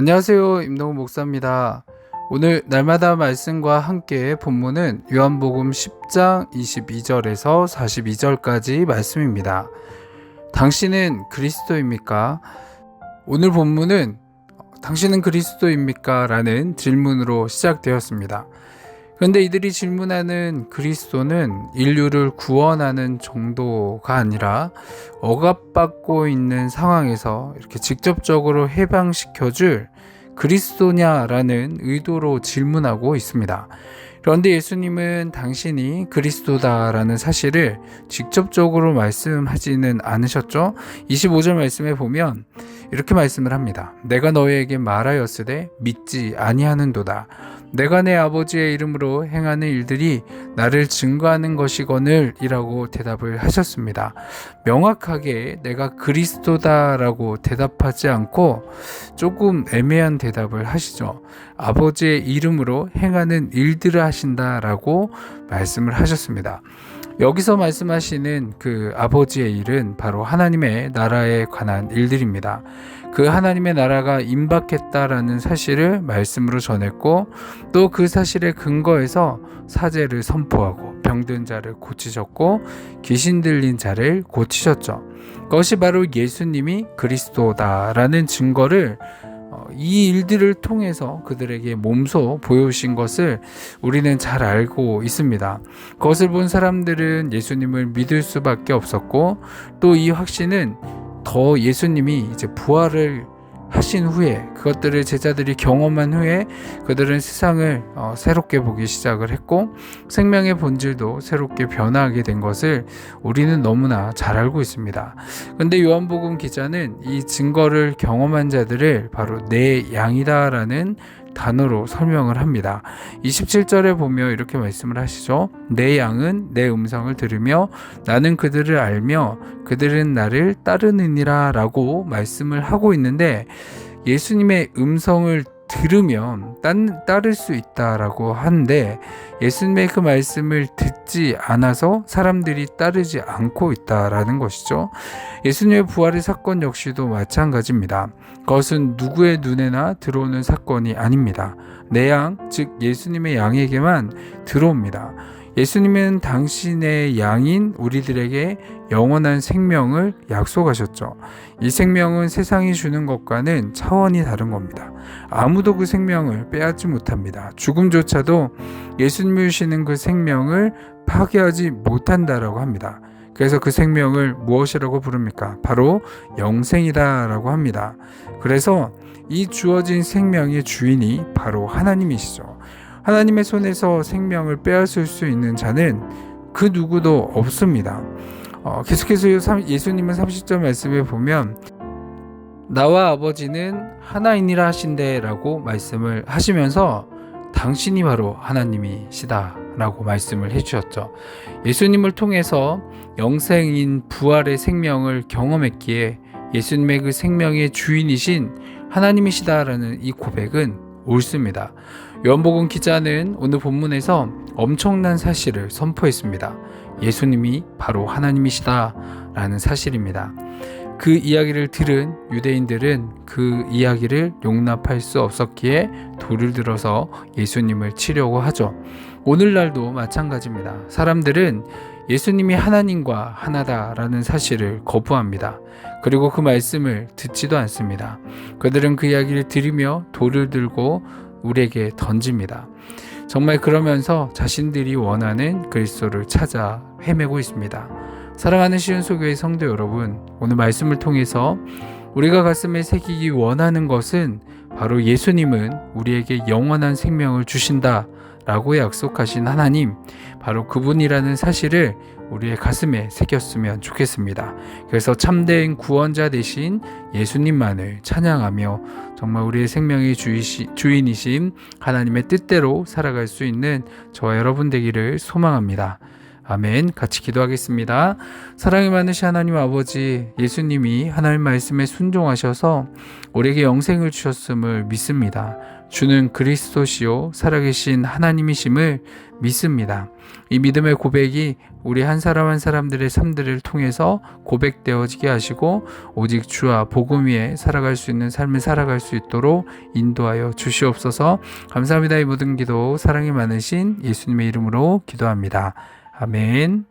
안녕하세요. 임동훈 목사입니다. 오늘 날마다 말씀과 함께 본문은 요한복음 10장 22절에서 42절까지 말씀입니다. 당신은 그리스도입니까? 오늘 본문은 당신은 그리스도입니까? 라는 질문으로 시작되었습니다. 그런데 이들이 질문하는 그리스도는 인류를 구원하는 정도가 아니라 억압받고 있는 상황에서 이렇게 직접적으로 해방시켜줄 그리스도냐라는 의도로 질문하고 있습니다. 그런데 예수님은 당신이 그리스도다라는 사실을 직접적으로 말씀하지는 않으셨죠. 25절 말씀에 보면 이렇게 말씀을 합니다. 내가 너희에게 말하였으되 믿지 아니하는도다. 내가 내 아버지의 이름으로 행하는 일들이 나를 증거하는 것이거늘 이라고 대답을 하셨습니다. 명확하게 내가 그리스도다라고 대답하지 않고 조금 애매한 대답을 하시죠. 아버지의 이름으로 행하는 일들을 하신다라고 말씀을 하셨습니다. 여기서 말씀하시는 그 아버지의 일은 바로 하나님의 나라에 관한 일들입니다. 그 하나님의 나라가 임박했다라는 사실을 말씀으로 전했고 또 그 사실에 근거해서 사제를 선포하고 병든 자를 고치셨고 귀신 들린 자를 고치셨죠. 그것이 바로 예수님이 그리스도다라는 증거를 이 일들을 통해서 그들에게 몸소 보여주신 것을 우리는 잘 알고 있습니다. 그것을 본 사람들은 예수님을 믿을 수밖에 없었고 또 이 확신은 더 예수님이 이제 부활을 하신 후에 그것들을 제자들이 경험한 후에 그들은 세상을 새롭게 보기 시작을 했고 생명의 본질도 새롭게 변화하게 된 것을 우리는 너무나 잘 알고 있습니다. 그런데 요한복음 기자는 이 증거를 경험한 자들을 바로 내 양이다라는 단어로 설명을 합니다. 27절에 보면 이렇게 말씀을 하시죠. 내 양은 내 음성을 들으며 나는 그들을 알며 그들은 나를 따르느니라 라고 말씀을 하고 있는데 예수님의 음성을 들으면 따를 수 있다라고 하는데 예수님의 그 말씀을 듣지 않아서 사람들이 따르지 않고 있다라는 것이죠. 예수님의 부활의 사건 역시도 마찬가지입니다. 그것은 누구의 눈에나 들어오는 사건이 아닙니다. 내 양, 즉 예수님의 양에게만 들어옵니다. 예수님은 당신의 양인 우리들에게 영원한 생명을 약속하셨죠. 이 생명은 세상이 주는 것과는 차원이 다른 겁니다. 아무도 그 생명을 빼앗지 못합니다. 죽음조차도 예수님이 주시는 그 생명을 파괴하지 못한다라고 합니다. 그래서 그 생명을 무엇이라고 부릅니까? 바로 영생이다라고 합니다. 그래서 이 주어진 생명의 주인이 바로 하나님이시죠. 하나님의 손에서 생명을 빼앗을 수 있는 자는 그 누구도 없습니다. 계속해서 예수님은 30절 말씀에 보면 나와 아버지는 하나이니라 하신대 라고 말씀을 하시면서 당신이 바로 하나님이시다 라고 말씀을 해주셨죠. 예수님을 통해서 영생인 부활의 생명을 경험했기에 예수님의 그 생명의 주인이신 하나님이시다라는 이 고백은 옳습니다. 요한복음 기자는 오늘 본문에서 엄청난 사실을 선포했습니다. 예수님이 바로 하나님이시다라는 사실입니다. 그 이야기를 들은 유대인들은 그 이야기를 용납할 수 없었기에 돌을 들어서 예수님을 치려고 하죠. 오늘날도 마찬가지입니다. 사람들은 예수님이 하나님과 하나다라는 사실을 거부합니다. 그리고 그 말씀을 듣지도 않습니다. 그들은 그 이야기를 들으며 돌을 들고 우리에게 던집니다. 정말 그러면서 자신들이 원하는 그리스도를 찾아 헤매고 있습니다. 사랑하는 시은소교회 성도 여러분, 오늘 말씀을 통해서 우리가 가슴에 새기기 원하는 것은 바로 예수님은 우리에게 영원한 생명을 주신다 라고 약속하신 하나님, 바로 그분이라는 사실을 우리의 가슴에 새겼으면 좋겠습니다. 그래서 참된 구원자 되신 예수님만을 찬양하며 정말 우리의 생명의 주인이신 하나님의 뜻대로 살아갈 수 있는 저와 여러분 되기를 소망합니다. 아멘. 같이 기도하겠습니다. 사랑이 많으신 하나님 아버지, 예수님이 하나님 말씀에 순종하셔서 우리에게 영생을 주셨음을 믿습니다. 주는 그리스도시요 살아계신 하나님이심을 믿습니다. 이 믿음의 고백이 우리 한 사람 한 사람들의 삶들을 통해서 고백되어지게 하시고 오직 주와 복음 위에 살아갈 수 있는 삶을 살아갈 수 있도록 인도하여 주시옵소서. 감사합니다. 이 모든 기도 사랑이 많으신 예수님의 이름으로 기도합니다. 아멘.